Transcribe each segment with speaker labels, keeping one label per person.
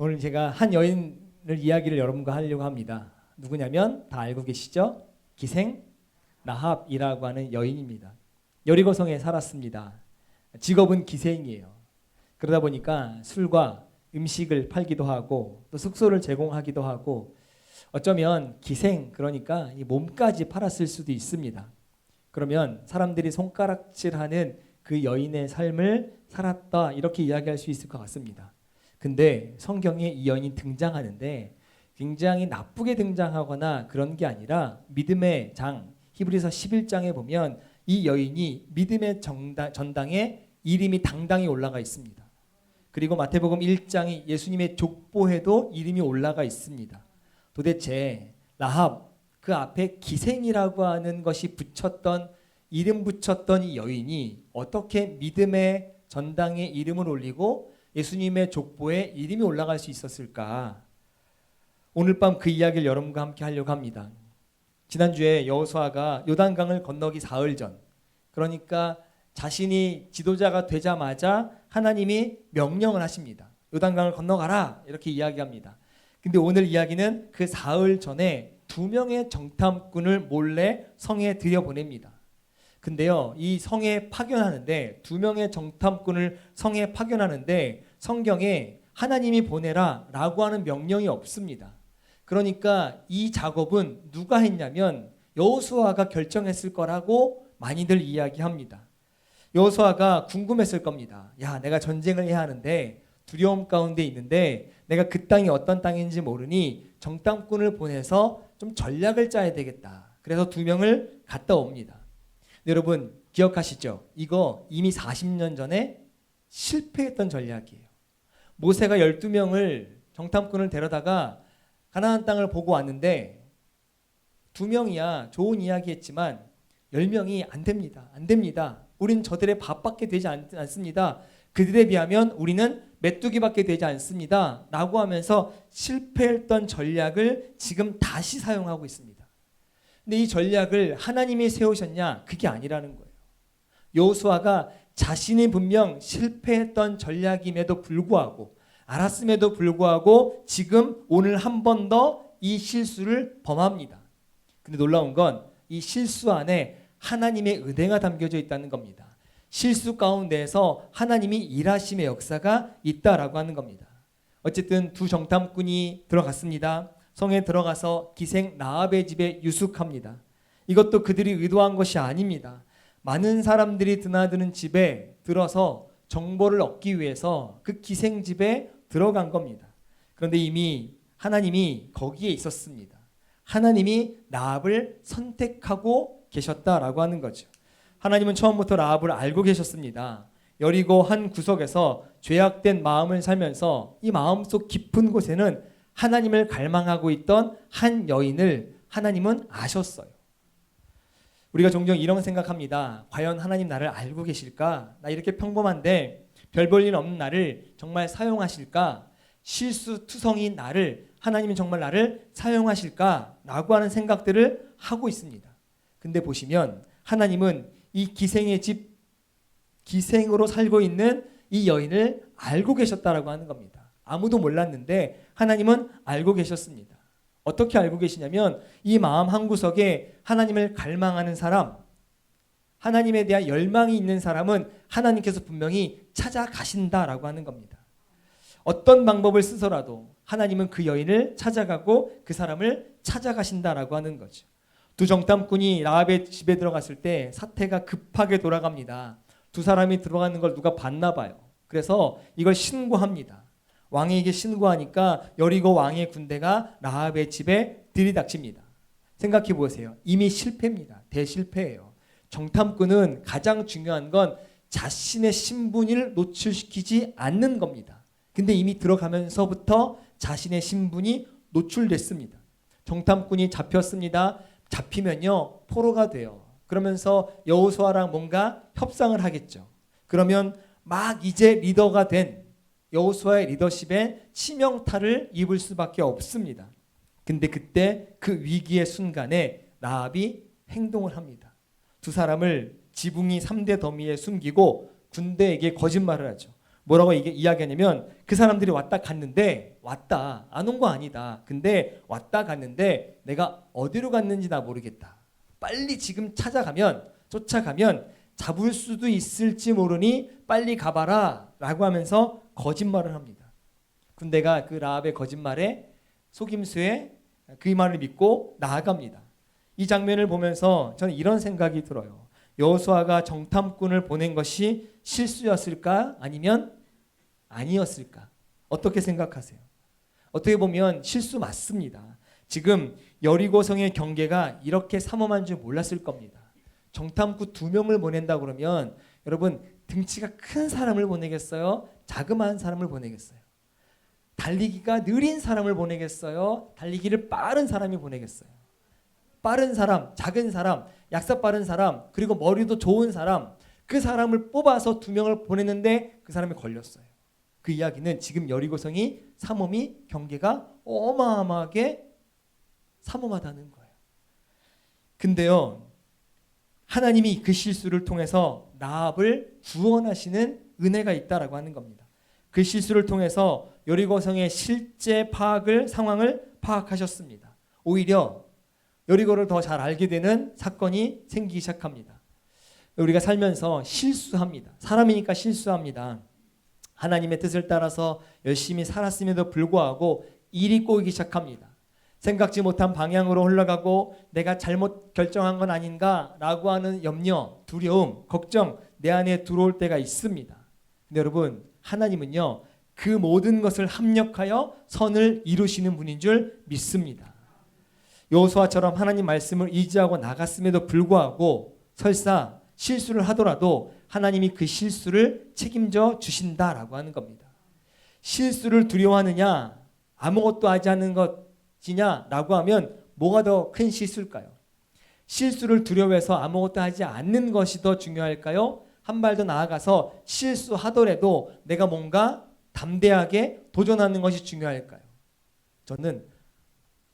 Speaker 1: 오늘 제가 한 여인을 이야기를 여러분과 하려고 합니다. 누구냐면 다 알고 계시죠? 기생 라합이라고 하는 여인입니다. 여리고성에 살았습니다. 직업은 기생이에요. 그러다 보니까 술과 음식을 팔기도 하고 또 숙소를 제공하기도 하고 어쩌면 기생, 그러니까 이 몸까지 팔았을 수도 있습니다. 그러면 사람들이 손가락질하는 그 여인의 삶을 살았다, 이렇게 이야기할 수 있을 것 같습니다. 근데 성경에 이 여인이 등장하는데 굉장히 나쁘게 등장하거나 그런 게 아니라 믿음의 장, 히브리서 11장에 보면 이 여인이 믿음의 전당에 이름이 당당히 올라가 있습니다. 그리고 마태복음 1장이 예수님의 족보에도 이름이 올라가 있습니다. 도대체 라합, 그 앞에 기생이라고 하는 것이 이름 붙였던 이 여인이 어떻게 믿음의 전당에 이름을 올리고 예수님의 족보에 이름이 올라갈 수 있었을까? 오늘 밤 그 이야기를 여러분과 함께 하려고 합니다. 지난주에 여호수아가 요단강을 건너기 사흘 전, 그러니까 자신이 지도자가 되자마자 하나님이 명령을 하십니다. 요단강을 건너가라, 이렇게 이야기합니다. 근데 오늘 이야기는 그 사흘 전에 2명의 정탐꾼을 몰래 성에 들여보냅니다. 근데요, 이 성에 파견하는데 2명의 정탐꾼을 성에 파견하는데 성경에 하나님이 보내라 라고 하는 명령이 없습니다. 그러니까 이 작업은 누가 했냐면 여호수아가 결정했을 거라고 많이들 이야기합니다. 여호수아가 궁금했을 겁니다. 야, 내가 전쟁을 해야 하는데 두려움 가운데 있는데 내가 그 땅이 어떤 땅인지 모르니 정탐꾼을 보내서 좀 전략을 짜야 되겠다. 그래서 2명을 갔다 옵니다. 여러분 기억하시죠? 이거 이미 40년 전에 실패했던 전략이에요. 모세가 12명을 정탐꾼을 데려다가 가나안 땅을 보고 왔는데 2명이야 좋은 이야기 했지만 10명이 안 됩니다. 안 됩니다. 우린 저들의 밥밖에 되지 않습니다. 그들에 비하면 우리는 메뚜기밖에 되지 않습니다. 라고 하면서 실패했던 전략을 지금 다시 사용하고 있습니다. 근데 이 전략을 하나님이 세우셨냐? 그게 아니라는 거예요. 여호수아가 자신이 분명 실패했던 전략임에도 불구하고 알았음에도 불구하고 지금 오늘 한 번 더 이 실수를 범합니다. 근데 놀라운 건 이 실수 안에 하나님의 은혜가 담겨져 있다는 겁니다. 실수 가운데에서 하나님이 일하심의 역사가 있다라고 하는 겁니다. 어쨌든 2 정탐꾼이 들어갔습니다. 성에 들어가서 기생 라합의 집에 유숙합니다. 이것도 그들이 의도한 것이 아닙니다. 많은 사람들이 드나드는 집에 들어서 정보를 얻기 위해서 그 기생 집에 들어간 겁니다. 그런데 이미 하나님이 거기에 있었습니다. 하나님이 라합을 선택하고 계셨다라고 하는 거죠. 하나님은 처음부터 라합을 알고 계셨습니다. 여리고 한 구석에서 죄악된 마음을 살면서 이 마음속 깊은 곳에는 하나님을 갈망하고 있던 한 여인을 하나님은 아셨어요. 우리가 종종 이런 생각합니다. 과연 하나님 나를 알고 계실까? 나 이렇게 평범한데 별 볼 일 없는 나를 정말 사용하실까? 실수투성이인 나를 하나님이 정말 나를 사용하실까? 라고 하는 생각들을 하고 있습니다. 근데 보시면 하나님은 이 기생의 집, 기생으로 살고 있는 이 여인을 알고 계셨다라고 하는 겁니다. 아무도 몰랐는데 하나님은 알고 계셨습니다. 어떻게 알고 계시냐면 이 마음 한구석에 하나님을 갈망하는 사람, 하나님에 대한 열망이 있는 사람은 하나님께서 분명히 찾아가신다라고 하는 겁니다. 어떤 방법을 쓰서라도 하나님은 그 여인을 찾아가고 그 사람을 찾아가신다라고 하는 거죠. 2 정탐꾼이 라합의 집에 들어갔을 때 사태가 급하게 돌아갑니다. 2 사람이 들어가는 걸 누가 봤나 봐요. 그래서 이걸 신고합니다. 왕에게 신고하니까 여리고 왕의 군대가 라합의 집에 들이닥칩니다. 생각해 보세요. 이미 실패입니다. 대실패예요. 정탐꾼은 가장 중요한 건 자신의 신분을 노출시키지 않는 겁니다. 근데 이미 들어가면서부터 자신의 신분이 노출됐습니다. 정탐꾼이 잡혔습니다. 잡히면요 포로가 돼요. 그러면서 여호수아랑 뭔가 협상을 하겠죠. 그러면 막 이제 리더가 된 여호수아의 리더십에 치명타를 입을 수밖에 없습니다. 근데 그때 그 위기의 순간에 라합이 행동을 합니다. 2 사람을 지붕이 3대 더미에 숨기고 군대에게 거짓말을 하죠. 뭐라고 이야기하냐면 그 사람들이 왔다 갔는데 왔다 안 온 거 아니다. 근데 왔다 갔는데 내가 어디로 갔는지 나 모르겠다. 빨리 지금 쫓아가면 잡을 수도 있을지 모르니 빨리 가봐라 라고 하면서 거짓말을 합니다. 군대가 그 라합의 거짓말에 속임수에 그 말을 믿고 나아갑니다. 이 장면을 보면서 저는 이런 생각이 들어요. 여호수아가 정탐꾼을 보낸 것이 실수였을까? 아니면 아니었을까? 어떻게 생각하세요? 어떻게 보면 실수 맞습니다. 지금 여리고성의 경계가 이렇게 삼엄한 줄 몰랐을 겁니다. 정탐꾼 2명을 보낸다 그러면 여러분 등치가 큰 사람을 보내겠어요? 자그마한 사람을 보내겠어요? 달리기가 느린 사람을 보내겠어요? 달리기를 빠른 사람이 보내겠어요? 빠른 사람, 작은 사람, 약사 빠른 사람, 그리고 머리도 좋은 사람, 그 사람을 뽑아서 2명을 보냈는데 그 사람이 걸렸어요. 그 이야기는 지금 여리고성이 삼엄이 경계가 어마어마하게 삼엄하다는 거예요. 근데요, 하나님이 그 실수를 통해서 라합을 구원하시는 은혜가 있다라고 하는 겁니다. 그 실수를 통해서 여리고성의 실제 상황을 파악하셨습니다. 오히려 여리고를 더 잘 알게 되는 사건이 생기기 시작합니다. 우리가 살면서 실수합니다. 사람이니까 실수합니다. 하나님의 뜻을 따라서 열심히 살았음에도 불구하고 일이 꼬이기 시작합니다. 생각지 못한 방향으로 흘러가고 내가 잘못 결정한 건 아닌가라고 하는 염려, 두려움, 걱정 내 안에 들어올 때가 있습니다. 근데 여러분 하나님은요 그 모든 것을 합력하여 선을 이루시는 분인 줄 믿습니다. 여호수아처럼 하나님 말씀을 의지하고 나갔음에도 불구하고 설사 실수를 하더라도 하나님이 그 실수를 책임져 주신다라고 하는 겁니다. 실수를 두려워하느냐 아무것도 하지 않는 것이냐라고 하면 뭐가 더 큰 실수일까요? 실수를 두려워해서 아무것도 하지 않는 것이 더 중요할까요? 한 발 더 나아가서 실수하더라도 내가 뭔가 담대하게 도전하는 것이 중요할까요? 저는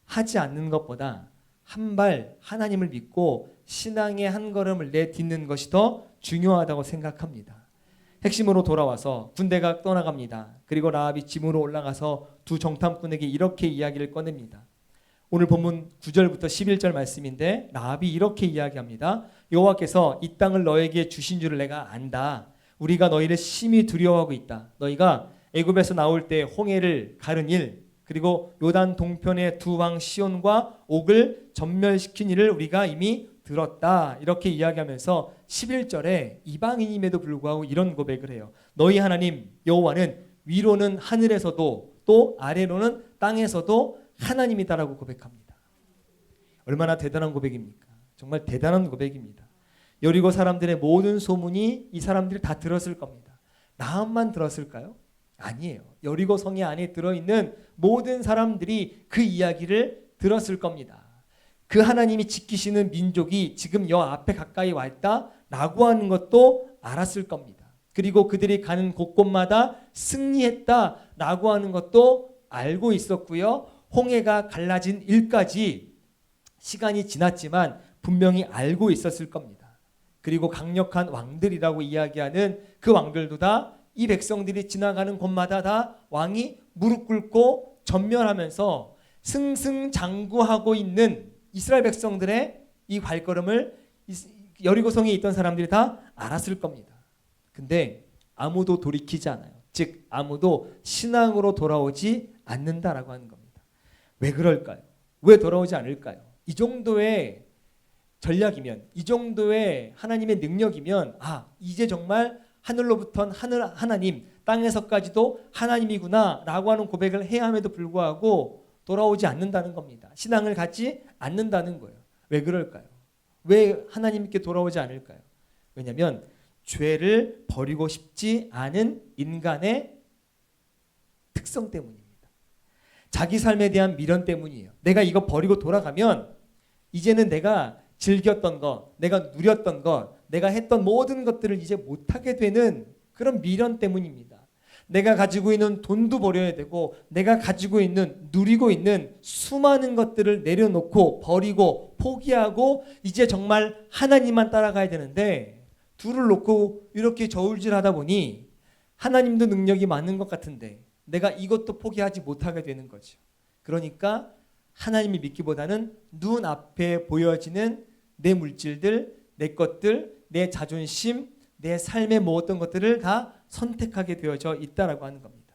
Speaker 1: 하지 않는 것보다 한 발 하나님을 믿고 신앙의 한 걸음을 내딛는 것이 더 중요하다고 생각합니다. 핵심으로 돌아와서 군대가 떠나갑니다. 그리고 라합이 짐으로 올라가서 2 정탐꾼에게 이렇게 이야기를 꺼냅니다. 오늘 본문 9절부터 11절 말씀인데 라합이 이렇게 이야기합니다. 여호와께서 이 땅을 너에게 주신 줄을 내가 안다. 우리가 너희를 심히 두려워하고 있다. 너희가 애굽에서 나올 때 홍해를 가른 일 그리고 요단 동편의 2 왕 시온과 옥을 전멸시킨 일을 우리가 이미 들었다. 이렇게 이야기하면서 11절에 이방인임에도 불구하고 이런 고백을 해요. 너희 하나님 여호와는 위로는 하늘에서도 또 아래로는 땅에서도 하나님이다라고 고백합니다. 얼마나 대단한 고백입니까? 정말 대단한 고백입니다. 여리고 사람들의 모든 소문이 이 사람들이 다 들었을 겁니다. 라합만 들었을까요? 아니에요. 여리고 성에 안에 들어있는 모든 사람들이 그 이야기를 들었을 겁니다. 그 하나님이 지키시는 민족이 지금 여 앞에 가까이 왔다라고 하는 것도 알았을 겁니다. 그리고 그들이 가는 곳곳마다 승리했다라고 하는 것도 알고 있었고요. 홍해가 갈라진 일까지 시간이 지났지만 분명히 알고 있었을 겁니다. 그리고 강력한 왕들이라고 이야기하는 그 왕들도 다 이 백성들이 지나가는 곳마다 다 왕이 무릎 꿇고 전멸하면서 승승장구하고 있는 이스라엘 백성들의 이 발걸음을 여리고성에 있던 사람들이 다 알았을 겁니다. 근데 아무도 돌이키지 않아요. 즉 아무도 신앙으로 돌아오지 않는다라고 하는 겁니다. 왜 그럴까요? 왜 돌아오지 않을까요? 이 정도의 전략이면 이 정도의 하나님의 능력이면 이제 정말 하늘로부터 하나님 땅에서까지도 하나님이구나 라고 하는 고백을 해야 함에도 불구하고 돌아오지 않는다는 겁니다. 신앙을 갖지 않는다는 거예요. 왜 그럴까요? 왜 하나님께 돌아오지 않을까요? 왜냐하면 죄를 버리고 싶지 않은 인간의 특성 때문입니다. 자기 삶에 대한 미련 때문이에요. 내가 이거 버리고 돌아가면 이제는 내가 즐겼던 것, 내가 누렸던 것, 내가 했던 모든 것들을 이제 못하게 되는 그런 미련 때문입니다. 내가 가지고 있는 돈도 버려야 되고 내가 가지고 있는 누리고 있는 수많은 것들을 내려놓고 버리고 포기하고 이제 정말 하나님만 따라가야 되는데 둘을 놓고 이렇게 저울질하다 보니 하나님도 능력이 많은 것 같은데 내가 이것도 포기하지 못하게 되는 거죠. 그러니까 하나님을 믿기보다는 눈앞에 보여지는 내 물질들, 내 것들, 내 자존심, 내 삶의 모든 것들을 다 선택하게 되어져 있다라고 하는 겁니다.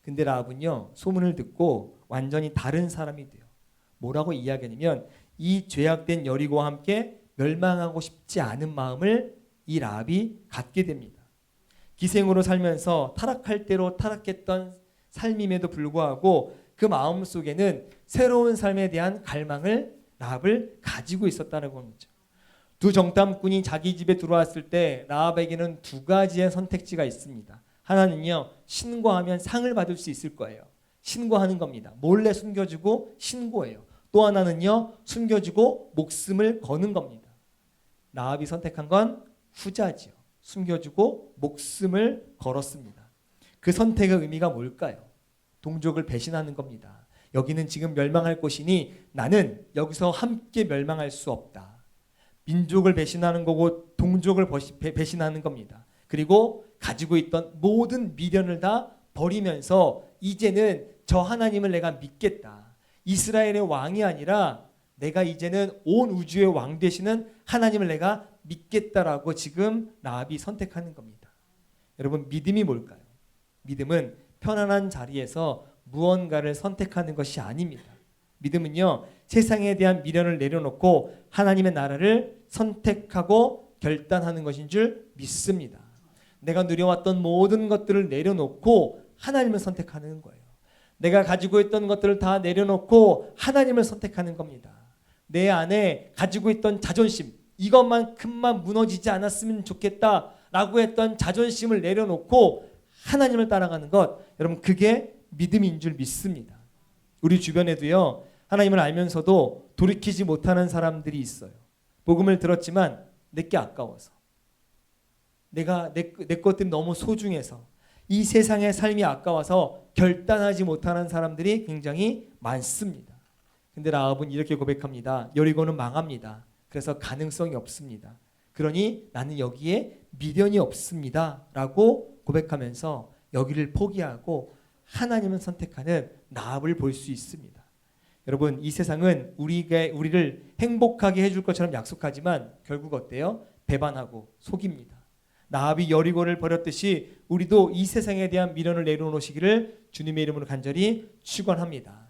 Speaker 1: 근데 라합은요, 소문을 듣고 완전히 다른 사람이 돼요. 뭐라고 이야기하냐면 이 죄악된 여리고와 함께 멸망하고 싶지 않은 마음을 이 라합이 갖게 됩니다. 기생으로 살면서 타락할 대로 타락했던 삶임에도 불구하고 그 마음 속에는 새로운 삶에 대한 갈망을 라합을 가지고 있었다는 거죠. 두 정탐꾼이 자기 집에 들어왔을 때 라합에게는 두 가지의 선택지가 있습니다. 하나는요, 신고하면 상을 받을 수 있을 거예요. 신고하는 겁니다. 몰래 숨겨주고 신고해요. 또 하나는요, 숨겨주고 목숨을 거는 겁니다. 라합이 선택한 건 후자지요. 숨겨주고 목숨을 걸었습니다. 그 선택의 의미가 뭘까요? 동족을 배신하는 겁니다. 여기는 지금 멸망할 곳이니 나는 여기서 함께 멸망할 수 없다. 민족을 배신하는 거고 동족을 배신하는 겁니다. 그리고 가지고 있던 모든 미련을 다 버리면서 이제는 저 하나님을 내가 믿겠다. 이스라엘의 왕이 아니라 내가 이제는 온 우주의 왕 되시는 하나님을 내가 믿겠다라고 지금 라합이 선택하는 겁니다. 여러분, 믿음이 뭘까요? 믿음은 편안한 자리에서 무언가를 선택하는 것이 아닙니다. 믿음은요, 세상에 대한 미련을 내려놓고 하나님의 나라를 선택하고 결단하는 것인 줄 믿습니다. 내가 누려왔던 모든 것들을 내려놓고 하나님을 선택하는 거예요. 내가 가지고 있던 것들을 다 내려놓고 하나님을 선택하는 겁니다. 내 안에 가지고 있던 자존심, 이것만큼만 무너지지 않았으면 좋겠다라고 했던 자존심을 내려놓고 하나님을 따라가는 것, 여러분, 그게 믿음인 줄 믿습니다. 우리 주변에도요, 하나님을 알면서도 돌이키지 못하는 사람들이 있어요. 복음을 들었지만 내게 아까워서, 내 것들이 너무 소중해서, 이 세상의 삶이 아까워서 결단하지 못하는 사람들이 굉장히 많습니다. 근데 라합은 이렇게 고백합니다. 여리고는 망합니다. 그래서 가능성이 없습니다. 그러니 나는 여기에 미련이 없습니다 라고 고백하면서 여기를 포기하고 하나님을 선택하는 라합을 볼 수 있습니다. 여러분, 이 세상은 우리를 행복하게 해줄 것처럼 약속하지만 결국 어때요? 배반하고 속입니다. 라합이 여리고를 버렸듯이 우리도 이 세상에 대한 미련을 내려놓으시기를 주님의 이름으로 간절히 축원합니다.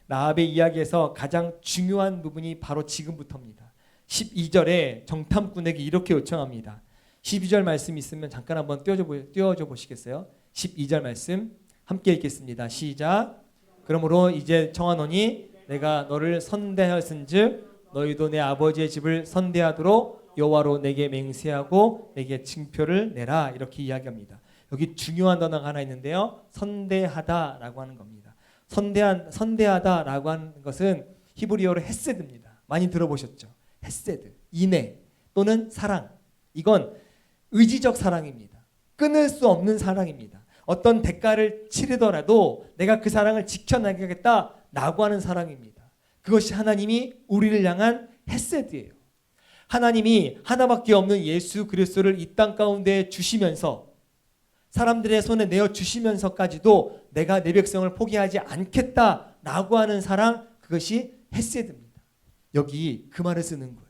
Speaker 1: 라합의 이야기에서 가장 중요한 부분이 바로 지금부터입니다. 12절에 정탐꾼에게 이렇게 요청합니다. 12절 말씀 있으면 잠깐 한번 띄워줘 보시겠어요? 12절 말씀 함께 읽겠습니다. 시작. 그러므로 이제 청하노니 내가 너를 선대하였은즉 너희도 내 아버지의 집을 선대하도록 여호와로 내게 맹세하고 내게 징표를 내라. 이렇게 이야기합니다. 여기 중요한 단어가 하나 있는데요. 선대하다라고 하는 겁니다. 선대하다라고 하는 것은 히브리어로 헤세드입니다. 많이 들어보셨죠? 헤세드, 인애 또는 사랑. 이건 의지적 사랑입니다. 끊을 수 없는 사랑입니다. 어떤 대가를 치르더라도 내가 그 사랑을 지켜나가겠다라고 하는 사랑입니다. 그것이 하나님이 우리를 향한 헤세드예요. 하나님이 하나밖에 없는 예수 그리스도를 이 땅 가운데 주시면서 사람들의 손에 내어주시면서까지도 내가 내 백성을 포기하지 않겠다라고 하는 사랑, 그것이 헤세드입니다. 여기 그 말을 쓰는 거예요.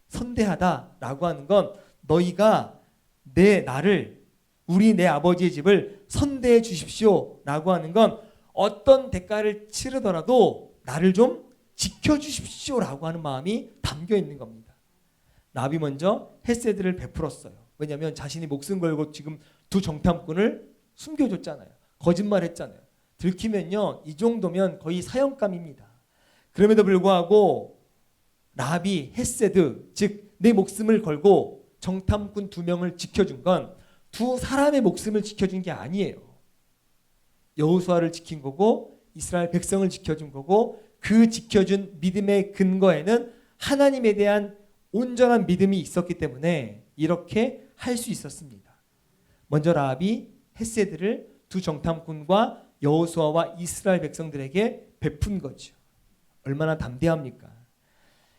Speaker 1: 선대하다라고 하는 건 너희가 나를 우리 내 아버지의 집을 선대해 주십시오 라고 하는 건 어떤 대가를 치르더라도 나를 좀 지켜주십시오 라고 하는 마음이 담겨 있는 겁니다. 라합이 먼저 헤세드를 베풀었어요. 왜냐하면 자신이 목숨 걸고 지금 두 정탐꾼을 숨겨줬잖아요. 거짓말했잖아요. 들키면요, 이 정도면 거의 사형감입니다. 그럼에도 불구하고 라합이 헤세드, 즉 내 목숨을 걸고 정탐꾼 2명을 지켜준 건 두 사람의 목숨을 지켜준 게 아니에요. 여호수아를 지킨 거고 이스라엘 백성을 지켜준 거고, 그 지켜준 믿음의 근거에는 하나님에 대한 온전한 믿음이 있었기 때문에 이렇게 할 수 있었습니다. 먼저 라합이 헤세드를 두 정탐꾼과 여호수아와 이스라엘 백성들에게 베푼 거죠. 얼마나 담대합니까?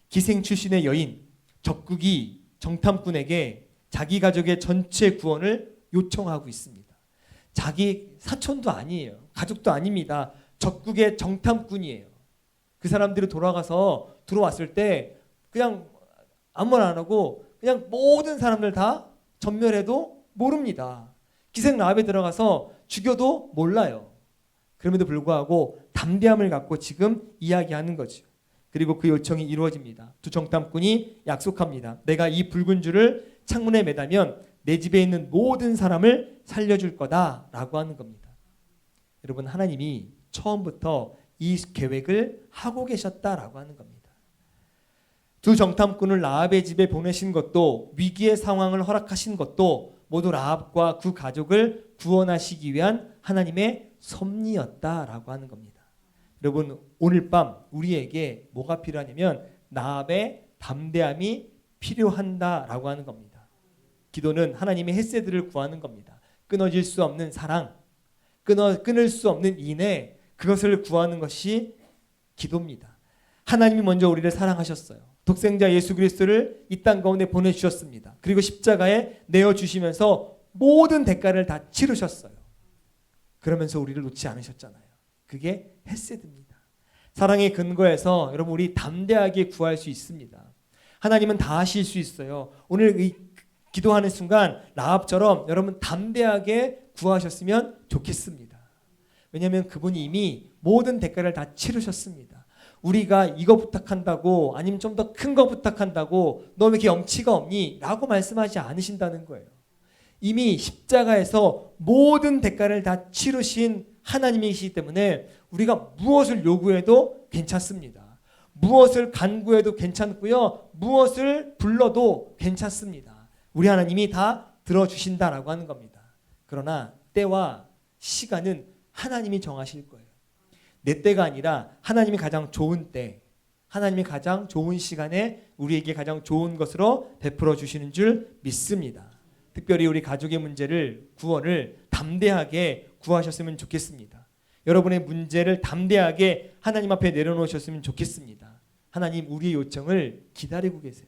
Speaker 1: 기생 출신의 여인 적국이 정탐꾼에게 자기 가족의 전체 구원을 요청하고 있습니다. 자기 사촌도 아니에요. 가족도 아닙니다. 적국의 정탐꾼이에요. 그 사람들이 들어왔을 때 그냥 아무 말 안 하고 그냥 모든 사람들 다 전멸해도 모릅니다. 기생 라합에 들어가서 죽여도 몰라요. 그럼에도 불구하고 담대함을 갖고 지금 이야기하는 거죠. 그리고 그 요청이 이루어집니다. 두 정탐꾼이 약속합니다. 내가 이 붉은 줄을 창문에 매다면 내 집에 있는 모든 사람을 살려줄 거다라고 하는 겁니다. 여러분, 하나님이 처음부터 이 계획을 하고 계셨다라고 하는 겁니다. 두 정탐꾼을 라합의 집에 보내신 것도, 위기의 상황을 허락하신 것도 모두 라합과 그 가족을 구원하시기 위한 하나님의 섭리였다라고 하는 겁니다. 여러분, 오늘 밤 우리에게 뭐가 필요하냐면 라합의 담대함이 필요한다라고 하는 겁니다. 기도는 하나님의 헤세드를 구하는 겁니다. 끊어질 수 없는 사랑, 끊을 수 없는 인애, 그것을 구하는 것이 기도입니다. 하나님이 먼저 우리를 사랑하셨어요. 독생자 예수 그리스도를 이 땅 가운데 보내주셨습니다. 그리고 십자가에 내어주시면서 모든 대가를 다 치르셨어요. 그러면서 우리를 놓지 않으셨잖아요. 그게 헤세드입니다. 사랑의 근거에서 여러분, 우리 담대하게 구할 수 있습니다. 하나님은 다 하실 수 있어요. 오늘 이 기도하는 순간 라합처럼 여러분 담대하게 구하셨으면 좋겠습니다. 왜냐하면 그분이 이미 모든 대가를 다 치르셨습니다. 우리가 이거 부탁한다고, 아니면 좀 더 큰 거 부탁한다고 너 왜 이렇게 염치가 없니? 라고 말씀하지 않으신다는 거예요. 이미 십자가에서 모든 대가를 다 치르신 하나님이시기 때문에 우리가 무엇을 요구해도 괜찮습니다. 무엇을 간구해도 괜찮고요. 무엇을 불러도 괜찮습니다. 우리 하나님이 다 들어주신다라고 하는 겁니다. 그러나 때와 시간은 하나님이 정하실 거예요. 내 때가 아니라 하나님이 가장 좋은 때, 하나님이 가장 좋은 시간에 우리에게 가장 좋은 것으로 베풀어 주시는 줄 믿습니다. 특별히 우리 가족의 문제를, 구원을 담대하게 구하셨으면 좋겠습니다. 여러분의 문제를 담대하게 하나님 앞에 내려놓으셨으면 좋겠습니다. 하나님, 우리의 요청을 기다리고 계세요.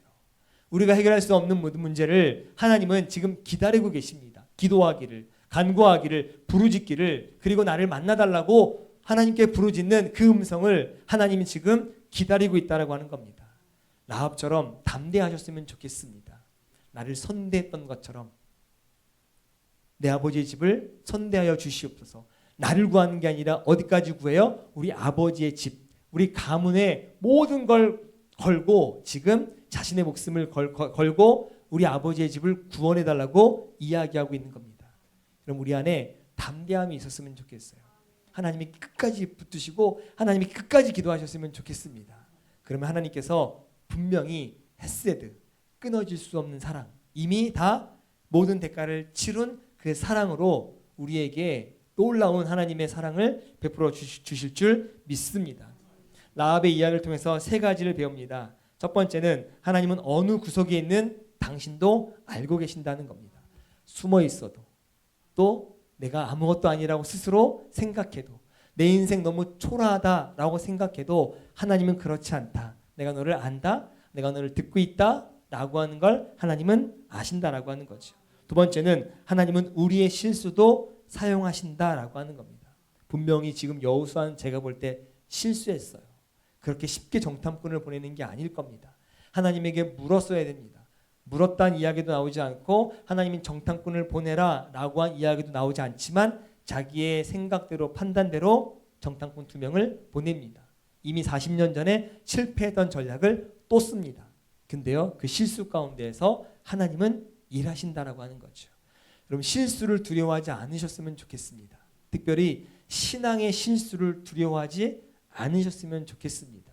Speaker 1: 우리가 해결할 수 없는 모든 문제를 하나님은 지금 기다리고 계십니다. 기도하기를, 간구하기를, 부르짖기를, 그리고 나를 만나달라고 하나님께 부르짖는 그 음성을 하나님이 지금 기다리고 있다라고 하는 겁니다. 라합처럼 담대하셨으면 좋겠습니다. 나를 선대했던 것처럼 내 아버지의 집을 선대하여 주시옵소서. 나를 구하는 게 아니라 어디까지 구해요? 우리 아버지의 집, 우리 가문의 모든 걸 걸고 지금 자신의 목숨을 걸고 우리 아버지의 집을 구원해달라고 이야기하고 있는 겁니다. 그럼 우리 안에 담대함이 있었으면 좋겠어요. 하나님이 끝까지 붙드시고 하나님이 끝까지 기도하셨으면 좋겠습니다. 그러면 하나님께서 분명히 헤세드, 끊어질 수 없는 사랑, 이미 다 모든 대가를 치룬 그 사랑으로 우리에게 놀라운 하나님의 사랑을 베풀어 주실 줄 믿습니다. 라합의 이야기를 통해서 세 가지를 배웁니다. 첫 번째는 하나님은 어느 구석에 있는 당신도 알고 계신다는 겁니다. 숨어 있어도, 또 내가 아무것도 아니라고 스스로 생각해도, 내 인생 너무 초라하다라고 생각해도 하나님은 그렇지 않다. 내가 너를 안다. 내가 너를 듣고 있다. 라고 하는 걸 하나님은 아신다라고 하는 거죠. 두 번째는 하나님은 우리의 실수도 사용하신다라고 하는 겁니다. 분명히 지금 여호수아는 제가 볼 때 실수했어요. 그렇게 쉽게 정탐꾼을 보내는 게 아닐 겁니다. 하나님에게 물었어야 됩니다. 물었다는 이야기도 나오지 않고 하나님이 정탐꾼을 보내라 라고 한 이야기도 나오지 않지만 자기의 생각대로 판단대로 정탐꾼 2명을 보냅니다. 이미 40년 전에 실패했던 전략을 또 씁니다. 근데요, 그 실수 가운데에서 하나님은 일하신다라고 하는 거죠. 그럼 실수를 두려워하지 않으셨으면 좋겠습니다. 특별히 신앙의 실수를 두려워하지 않으셨으면 좋겠습니다.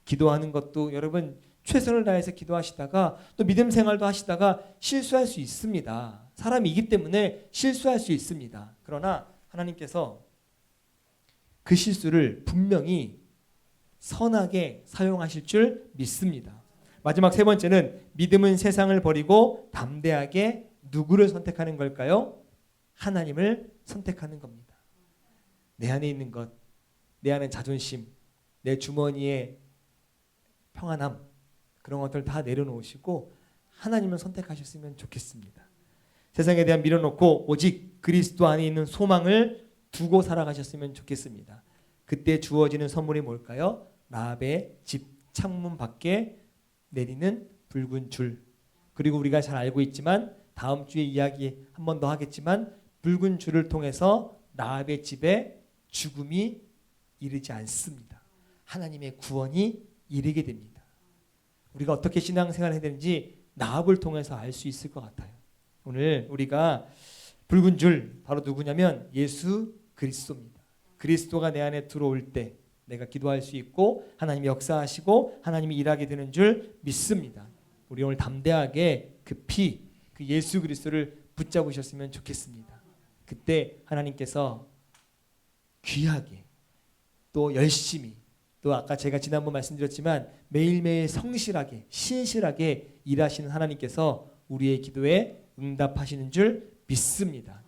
Speaker 1: 기도하는 것도 여러분 최선을 다해서 기도하시다가 또 믿음 생활도 하시다가 실수할 수 있습니다. 사람이기 때문에 실수할 수 있습니다. 그러나 하나님께서 그 실수를 분명히 선하게 사용하실 줄 믿습니다. 마지막 세 번째는 믿음은 세상을 버리고 담대하게 누구를 선택하는 걸까요? 하나님을 선택하는 겁니다. 내 안에 있는 것, 내 안에 자존심, 내 주머니에 평안함, 그런 것들 다 내려놓으시고 하나님을 선택하셨으면 좋겠습니다. 세상에 대한 밀어놓고 오직 그리스도 안에 있는 소망을 두고 살아가셨으면 좋겠습니다. 그때 주어지는 선물이 뭘까요? 라합의 집 창문 밖에 내리는 붉은 줄. 그리고 우리가 잘 알고 있지만 다음 주에 이야기 한 번 더 하겠지만 붉은 줄을 통해서 라합의 집에 죽음이 이르지 않습니다. 하나님의 구원이 이르게 됩니다. 우리가 어떻게 신앙생활을 해야 되는지 라합을 통해서 알 수 있을 것 같아요. 오늘 우리가 붉은 줄 바로 누구냐면 예수 그리스도입니다. 그리스도가 내 안에 들어올 때 내가 기도할 수 있고 하나님이 역사하시고 하나님이 일하게 되는 줄 믿습니다. 우리 오늘 담대하게 그 피, 그 예수 그리스도를 붙잡으셨으면 좋겠습니다. 그때 하나님께서 귀하게 또 열심히 또 아까 제가 지난번 말씀드렸지만 매일매일 성실하게 신실하게 일하시는 하나님께서 우리의 기도에 응답하시는 줄 믿습니다.